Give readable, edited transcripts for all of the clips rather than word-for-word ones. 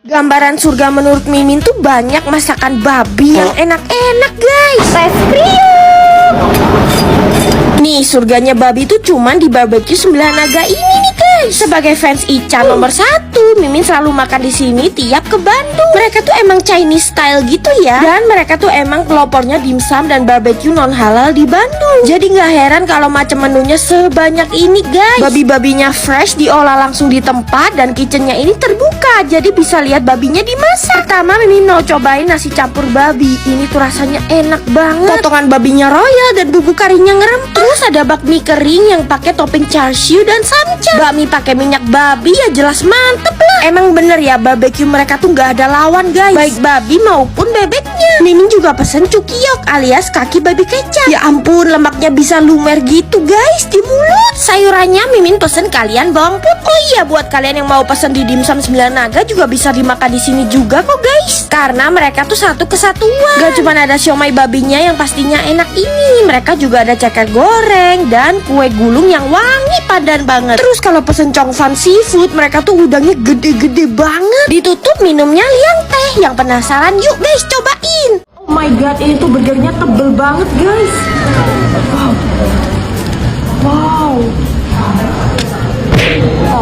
Gambaran surga menurut Mimin tuh banyak masakan babi yang enak-enak guys. Tes kriuk. Nih surganya babi tuh cuman di Barbeque 9 Naga ini nih guys. Sebagai fans Ica nomor 1, Mimin selalu makan di sini tiap ke Bandung. Mereka tuh emang Chinese style gitu ya. Dan mereka tuh emang pelopornya dimsum dan barbecue non halal di Bandung. Jadi nggak heran kalau macam menunya sebanyak ini guys. Babi-babinya fresh diolah langsung di tempat dan kitchennya ini terbuka. Jadi bisa lihat babinya dimasak. Pertama Mimin mau cobain nasi campur babi. Ini tuh rasanya enak banget. Potongan babinya royal dan bumbu karinya ngerempah. Terus ada bakmi kering yang pakai topping char siu dan samca. Bakmi pakai minyak babi ya jelas mantep lah. Emang bener ya barbecue mereka tuh nggak ada lawan guys. Baik babi maupun bebeknya. Mimin juga pesen cukiyok alias kaki babi kecap. Ya ampun lemaknya bisa lumer gitu guys di mulut. Sayurannya Mimin pesen kalian bawang putih. Oh iya buat kalian yang mau pesen di dimsum 9 Naga juga bisa dimakan di sini juga kok guys. Karena mereka tuh satu kesatuan. Gak cuma ada siomay babinya yang pastinya enak ini. Mereka juga ada ceker goreng dan kue gulung yang wangi padan banget. Terus kalau pesen congfan seafood mereka tuh udangnya gede-gede banget. Ditutup minumnya liang teh. Yang penasaran yuk guys cobain. Oh my god ini tuh burgernya tebel banget guys. Wow.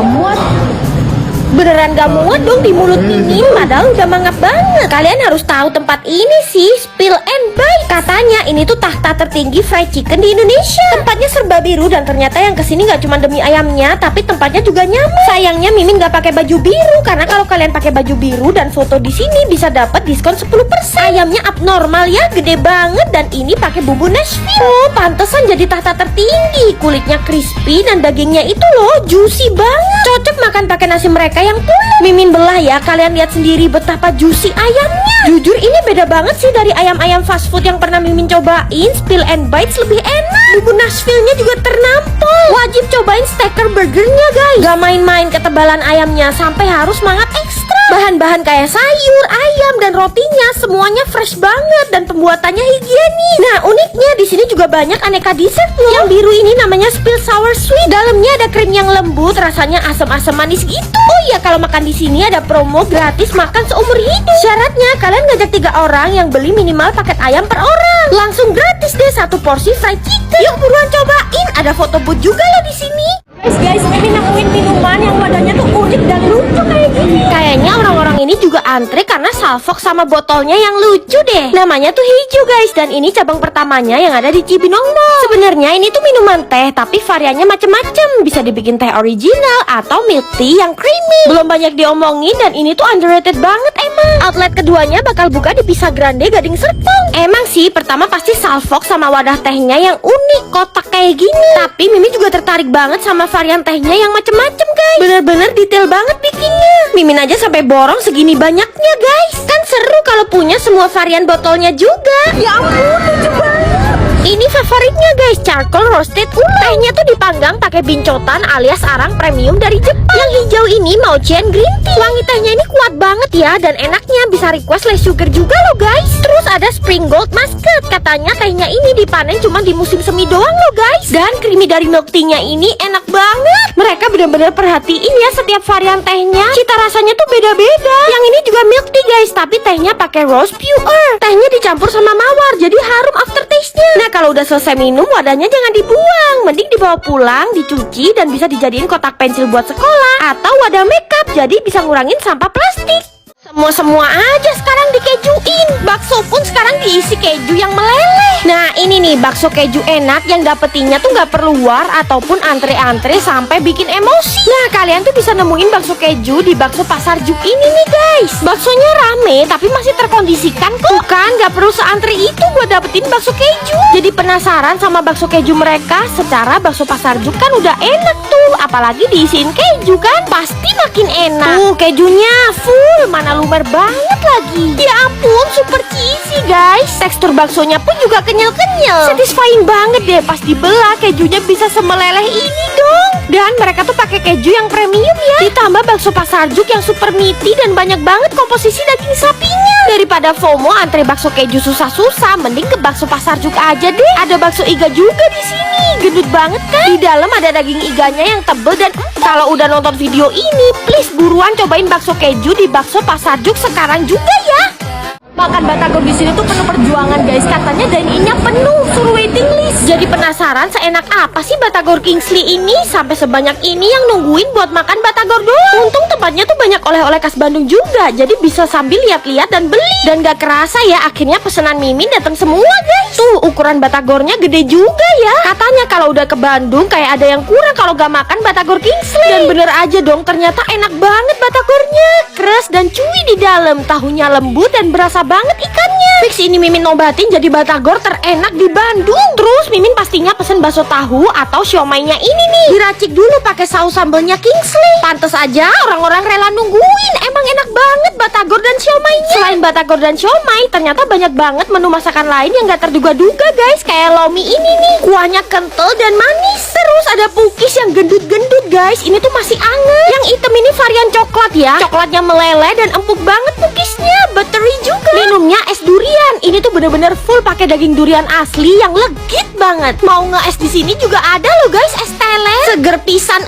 Muat. Beneran gak muat dong di mulut Mimin. Padahal udah mangap banget. Kalian harus tahu tempat ini sih, Spill and Bite. Katanya ini tuh tahta tertinggi fried chicken di Indonesia. Tempatnya serba biru dan ternyata yang kesini gak cuma demi ayamnya, tapi tempatnya juga nyaman. Sayangnya Mimin gak pakai baju biru karena kalau kalian pakai baju biru dan foto di sini bisa dapat diskon 10%. Ayamnya abnormal ya, gede banget dan ini pakai bumbu Nashville. Oh, pantesan jadi tahta tertinggi. Kulitnya crispy dan dagingnya itu loh juicy banget. Cocok makan pakai nasi mereka yang pulen. Mimin belah ya, kalian lihat sendiri betapa juicy ayamnya. Jujur ini beda banget sih dari ayam-ayam fast food yang pernah Mimin cobain. Spill and Bites lebih enak. Bumbu Nashville-nya juga ternampol. Wajib cobain steaker burgernya guys. Gak main-main ketebalan ayamnya sampai harus semangat ekstra. Bahan-bahan kayak sayur, ayam dan rotinya semuanya fresh banget dan pembuatannya higienis. Nah uniknya di sini juga banyak aneka dessert loh. Yang biru ini namanya Spill Sour Sweet. Dalamnya ada krim yang lembut, rasanya asam-asam manis gitu. Oh iya kalau makan di sini ada promo gratis makan seumur hidup. Syaratnya kalian ngajak 3 orang yang beli minimal paket ayam per orang. Langsung gratis deh 1 porsi fried chicken. Yuk buruan cobain. Ada foto booth juga loh di sini. Guys, Mimin nemuin minuman yang wadahnya tuh unik dan lucu kayak gini. Kayaknya orang-orang ini juga antre karena salfok sama botolnya yang lucu deh. Namanya tuh hijau guys, dan ini cabang pertamanya yang ada di Cibinong Mall. Sebenarnya ini tuh minuman teh, tapi variannya macem-macem. Bisa dibikin teh original atau milk tea yang creamy. Belum banyak diomongin dan ini tuh underrated banget emang. Outlet keduanya bakal buka di Pisa Grande Gading Serpong. Emang sih, pertama pasti salfok sama wadah tehnya yang unik, kotak kayak gini. Tapi Mimin juga tertarik banget sama varian tehnya yang macem-macem guys. Bener-bener detail banget bikinnya. Mimin aja sampai borong segini banyaknya guys. Kan seru kalau punya semua varian botolnya juga. Ya ampun lucu banget. Ini favoritnya guys, charcoal roasted ulang. Tehnya tuh dipanggang pakai bincotan alias arang premium dari Jepang. Yang hijau ini Mauchen green tea. Wangi tehnya ini kuat banget ya dan enaknya bisa request less sugar juga loh guys. Terus ada spring gold muscat. Katanya tehnya ini dipanen cuma di musim semi doang loh guys. Dan creamy dari milk tea-nya ini enak banget. Mereka benar-benar perhatiin ya setiap varian tehnya. Cita rasanya tuh beda-beda. Yang ini juga milk tea guys, tapi tehnya pakai rose pure. Tehnya dicampur sama mawar jadi harum aftertaste-nya. Nah kalau udah selesai minum wadahnya jangan dibuang. Mending dibawa pulang, dicuci dan bisa dijadiin kotak pensil buat sekolah atau wadah makeup. Jadi bisa ngurangin sampah plastik. Semua aja sekarang dikejuin. Bakso pun sekarang diisi keju yang meleleh. Nah ini nih bakso keju enak yang dapetinnya tuh gak perlu war ataupun antre-antre sampai bikin emosi. Nah kalian tuh bisa nemuin bakso keju di bakso Pasar Juk ini nih guys. Baksonya rame tapi masih terkondisikan kok. Bukan gak perlu seantre itu buat dapetin bakso keju. Jadi penasaran sama bakso keju mereka. Secara bakso Pasar Juk kan udah enak tuh, apalagi diisiin keju kan pasti makin enak. Tuh kejunya full, mana lumer banget lagi. Ya ampun ampun, super cheesy guys. Tekstur baksonya pun juga kenyal-kenyal. Satisfying banget deh pas dibelah, kejunya bisa semeleleh ini dong. Dan mereka tuh pakai keju yang premium ya. Ditambah bakso Pasarjuk yang super meaty dan banyak banget komposisi daging sapinya. Daripada FOMO antre bakso keju susah-susah, mending ke bakso Pasarjuk aja deh. Ada bakso iga juga di sini. Gendut banget kan? Di dalam ada daging iganya yang tebel dan kalau udah nonton video ini, please buruan cobain bakso keju di bakso Pasarjuk sekarang juga ya. Makan batagor di sini tuh penuh perjuangan guys. Katanya dine-in-nya penuh, suruh waiting list. Jadi penasaran seenak apa sih batagor Kingsley ini sampai sebanyak ini yang nungguin buat makan batagor doang. Untung tempatnya tuh banyak oleh-oleh khas Bandung juga, jadi bisa sambil lihat-lihat dan beli. Dan gak kerasa ya, akhirnya pesanan Mimin datang semua guys. Tuh ukuran batagornya gede juga ya. Katanya kalau udah ke Bandung kayak ada yang kurang kalau gak makan batagor Kingsley. Dan bener aja dong, ternyata enak banget batagornya. Keras dan chewy di dalam, tahunya lembut dan berasa banget ikannya. Fix ini Mimin nobatin jadi batagor terenak di Bandung. Terus Mimin pastinya pesen bakso tahu atau siomainya ini nih. Diracik dulu pakai saus sambelnya Kingsley. Pantes aja orang-orang rela nungguin. Emang enak banget batagor dan siomainya. Selain batagor dan siomay, ternyata banyak banget menu masakan lain yang gak terduga-duga guys. Kayak lomi ini nih, kuahnya kental dan manis. Terus ada pukis yang gendut-gendut guys. Ini tuh masih anget. Yang hitam ini varian coklat ya. Coklatnya meleleh dan empuk banget pukisnya. Buttery juga. Minumnya es durian. Ini tuh bener-bener full pakai daging durian asli yang legit banget. Mau nge-es di sini juga ada loh guys, es tele. Seger pisan,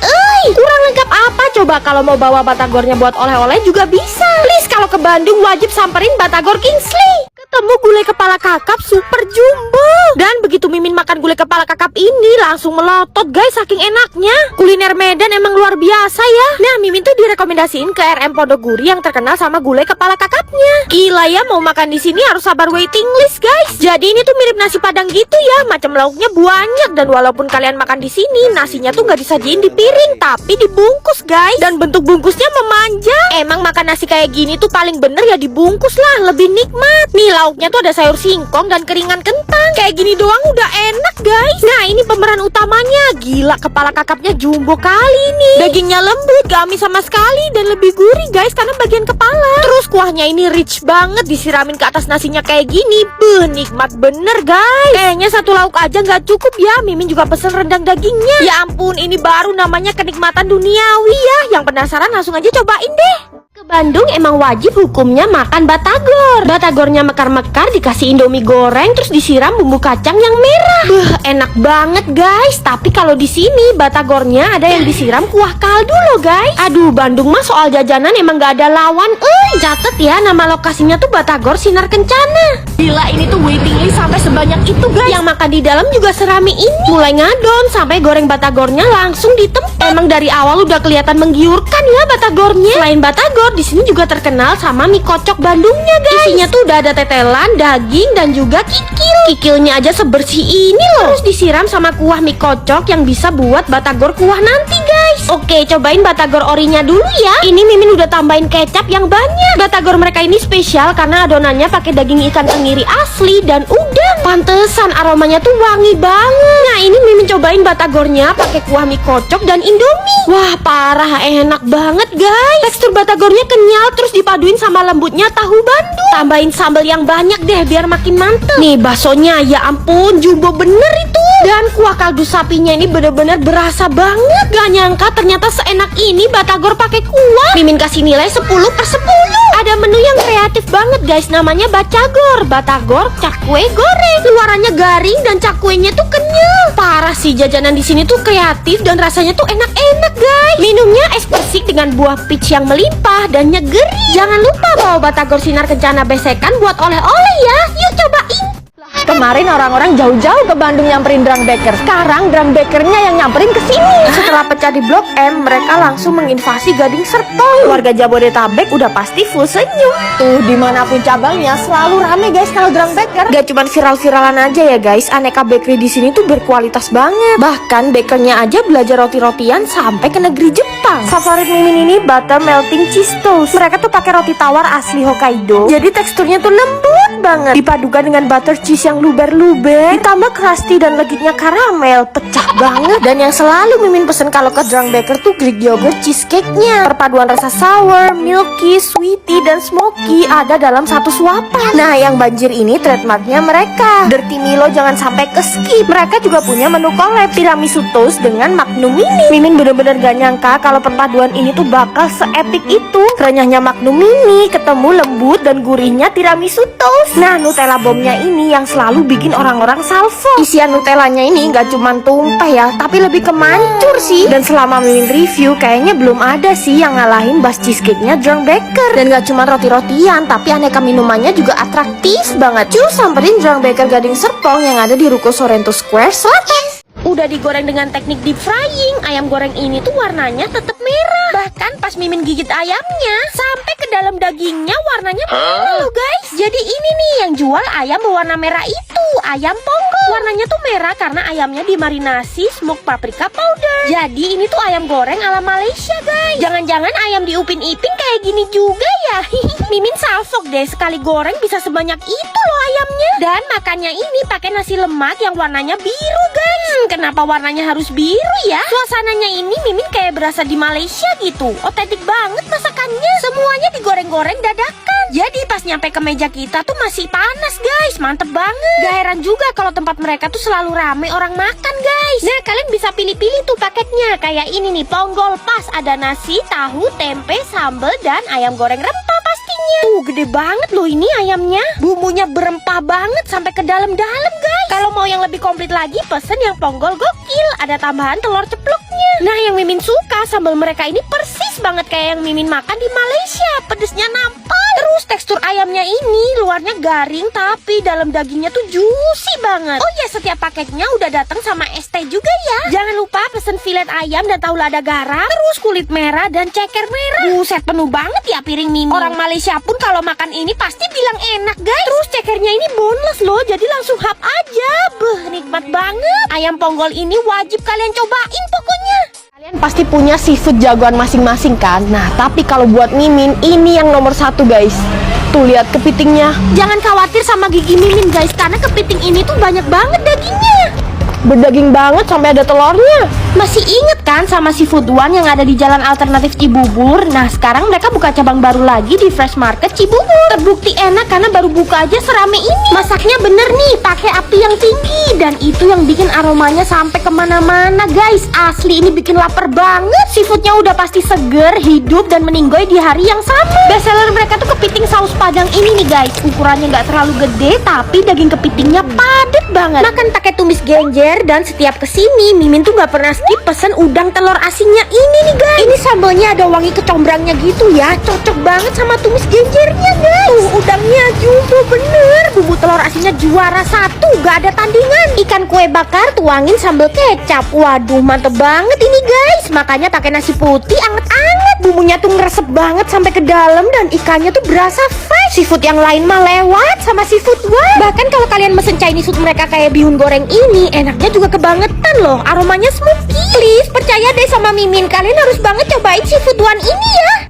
kurang lengkap apa coba kalau mau bawa batagornya buat oleh-oleh juga bisa. Please kalau ke Bandung wajib samperin Batagor Kingsley. Ketemu gulai kepala kakap super jumbo. Dan begitu Mimin makan gulai kepala kakap ini langsung melotot guys saking enaknya. Kuliner Medan emang luar biasa ya. Nah Mimin tuh direkomendasiin ke RM Pondoguri yang terkenal sama gulai kepala kakapnya. Gila ya, mau makan di sini harus sabar waiting list guys. Jadi ini tuh mirip nasi Padang gitu ya, macam lauknya banyak. Dan walaupun kalian makan di sini, nasinya tuh nggak disajiin di piring tapi dibungkus guys. Dan bentuk bungkusnya memanjang. Emang makan nasi kayak gini tuh paling bener ya dibungkus lah, lebih nikmat. Nih lauknya tuh ada sayur singkong dan keringan kentang. Kayak gini doang udah enak guys. Nah ini pemeran utamanya. Gila, kepala kakapnya jumbo kali nih. Dagingnya lembut, gak amis sama sekali dan lebih gurih guys karena bagian kepala. Terus kuahnya ini rich banget, disiramin ke atas nasinya kayak gini. Nikmat bener guys. Kayaknya satu lauk aja gak cukup ya. Mimin juga pesen rendang dagingnya. Ya ampun, ini baru namanya kenikmatan duniawi ya. Yang penasaran langsung aja cobain deh. Ke Bandung emang wajib hukumnya makan batagor. Batagornya mekar-mekar dikasih indomie goreng terus disiram bumbu kacang yang merah. Enak banget guys. Tapi kalau di sini batagornya ada yang disiram kuah kaldu loh guys. Aduh, Bandung mah soal jajanan emang gak ada lawan. Catet ya, nama lokasinya tuh Batagor Sinar Kencana. Gila, ini tuh waiting list sampai sebanyak itu guys. Yang makan di dalam juga serami ini. Mulai ngadon sampai goreng batagornya langsung di tempat. Emang dari awal udah kelihatan menggiurkan ya batagornya. Selain batagor, di sini juga terkenal sama mie kocok Bandungnya guys. Isinya tuh udah ada tetelan, daging dan juga kikil. Kikilnya aja sebersih ini loh. Terus disiram sama kuah mie kocok yang bisa buat batagor kuah nanti guys. Oke, cobain batagor orinya dulu ya. Ini Mimin udah tambahin kecap yang banyak. Batagor mereka ini spesial karena adonannya pakai daging ikan tenggiri asli dan udang. Pantesan aromanya tuh wangi banget. Nah ini Mimin cobain batagornya pakai kuah mie kocok dan indomie. Wah parah, enak banget guys. Tekstur batagornya kenyal terus dipaduin sama lembutnya tahu Bandung. Tambahin sambal yang banyak deh biar makin mantep. Nih baksonya ya ampun jumbo bener itu. Dan kuah kaldu sapinya ini bener-bener berasa banget. Gak nyangka ternyata seenak ini batagor pakai kuah. Mimin kasih nilai 10/10. Ada menu yang kreatif banget guys, namanya Bacagor. Batagor cakwe goreng. Luarannya garing dan cakwenya tuh kenyal. Parah sih, jajanan di sini tuh kreatif dan rasanya tuh enak-enak guys. Minumnya es persik dengan buah peach yang melimpah dan nyegeri. Jangan lupa bawa Batagor Sinar Kencana besekan buat oleh-oleh ya. Yuk cobain. Kemarin orang-orang jauh-jauh ke Bandung nyamperin Drang Baker. Sekarang Drang Bakernya yang nyamperin ke sini. Setelah pecah di Blok M, mereka langsung menginvasi Gading Serpong. Warga Jabodetabek udah pasti full senyum. Tuh dimanapun cabangnya selalu rame guys kalau Drang Baker. Gak cuma viral-viralan aja ya guys, aneka bakery di sini tuh berkualitas banget. Bahkan bakernya aja belajar roti-rotian sampai ke negeri Jepang. Favorit Mimin ini butter melting cheese toast. Mereka tuh pakai roti tawar asli Hokkaido. Jadi teksturnya tuh lembut banget. Dipadukan dengan butter cheese yang yang luber-luber ditambah crusty dan legitnya karamel, pecah banget. Dan yang selalu Mimin pesen kalau ke Drunk Baker tuh Greek yogurt cheesecake-nya. Perpaduan rasa sour, milky, sweety, dan smoky ada dalam satu suapan. Nah, yang banjir ini trademarknya mereka. Dirty Milo jangan sampai ke skip. Mereka juga punya menu collab tiramisu toast dengan Magnum Mini. Mimin bener-bener gak nyangka kalau perpaduan ini tuh bakal se-epic itu. Renyahnya Magnum Mini ketemu lembut dan gurihnya tiramisu toast. Nah, Nutella bomnya ini yang selalu bikin orang-orang salvo. Isian Nutellanya ini gak cuma tumpah ya, tapi lebih ke mancur sih. Dan selama Mimin review, kayaknya belum ada sih yang ngalahin bas cheesecake-nya Drunk Baker. Dan gak cuma roti-rotian, tapi aneka minumannya juga atraktif banget. Cus, samperin Drunk Baker Gading Serpong yang ada di Ruko Sorrento Square Selatan. Udah digoreng dengan teknik deep frying, ayam goreng ini tuh warnanya tetap merah. Bahkan pas Mimin gigit ayamnya, sampai ke dalam dagingnya warnanya merah loh guys. Jadi ini nih yang jual ayam berwarna merah itu, ayam ponggol. Warnanya tuh merah karena ayamnya dimarinasi smoked paprika powder. Jadi ini tuh ayam goreng ala Malaysia guys. Jangan-jangan ayam diupin-ipin kayak gini juga ya. Mimin salfok deh, sekali goreng bisa sebanyak itu loh ayamnya. Dan makannya ini pakai nasi lemak yang warnanya biru guys. Kenapa warnanya harus biru ya? Suasananya ini Mimin kayak berasa di Malaysia gitu. Otentik banget masakannya. Semuanya digoreng-goreng dadakan. Jadi pas nyampe ke meja kita tuh masih panas guys. Mantep banget. Gak heran juga kalau tempat mereka tuh selalu rame orang makan guys. Nah, kalian bisa pilih-pilih tuh paketnya. Kayak ini nih, ponggol pas. Ada nasi, tahu, tempe, sambal, dan ayam goreng rempah pastinya. Tuh gede banget loh ini ayamnya. Bumbunya berempah banget sampai ke dalam-dalam guys. Kalau mau yang lebih komplit lagi, pesen yang ponggol gokil. Ada tambahan telur ceploknya. Nah, yang Mimin suka sambal mereka ini persis banget kayak yang Mimin makan di Malaysia. Pedesnya nampak. Terus tekstur ayamnya ini luarnya garing tapi dalam dagingnya tuh juicy banget. Oh ya, setiap paketnya udah datang sama es teh juga ya. Jangan lupa pesen filet ayam dan tahu lada garam, terus kulit merah dan ceker merah. Buset, penuh banget ya piring Mimin. Orang Malaysia pun kalau makan ini pasti bilang enak guys. Terus cekernya ini boneless loh, jadi langsung hap aja. Beuh, nikmat banget. Ayam ponggol ini wajib kalian cobain pokoknya. Kalian pasti punya seafood jagoan masing-masing kan? Nah, tapi kalau buat Mimin, ini yang nomor satu guys. Tuh, lihat kepitingnya. Jangan khawatir sama gigi Mimin guys, karena kepiting ini tuh banyak banget dagingnya. Berdaging banget sampai ada telurnya. Masih inget kan sama Seafood One yang ada di Jalan Alternatif Cibubur? Nah, sekarang mereka buka cabang baru lagi di Fresh Market Cibubur. Terbukti enak karena baru buka aja serame ini. Masaknya bener nih, pakai api yang tinggi. Dan itu yang bikin aromanya sampai kemana-mana guys. Asli ini bikin lapar banget. Seafoodnya udah pasti seger, hidup, dan meninggoy di hari yang sama. Bestseller mereka tuh kepiting saus padang ini nih guys. Ukurannya nggak terlalu gede, tapi daging kepitingnya padat banget. Makan pakai tumis genjer. Dan setiap kesini Mimin tuh gak pernah skip pesen udang telur asinnya ini nih guys. Ini sambalnya ada wangi kecombrangnya gitu ya. Cocok banget sama tumis genjernya guys. Tuh udangnya jumbo bener. Bumbu telur asinnya juara satu, gak ada tandingan. Ikan kue bakar tuangin sambal kecap. Waduh, mantep banget ini guys. Makanya pakai nasi putih anget-anget. Bumbunya tuh ngeresep banget sampai ke dalam. Dan ikannya tuh berasa fresh. Seafood yang lain mah lewat sama Seafood One. Bahkan kalau kalian mesen Chinese food mereka kayak bihun goreng ini, enaknya juga kebangetan loh. Aromanya smoky. Please percaya deh sama Mimin, kalian harus banget cobain Seafood One ini ya.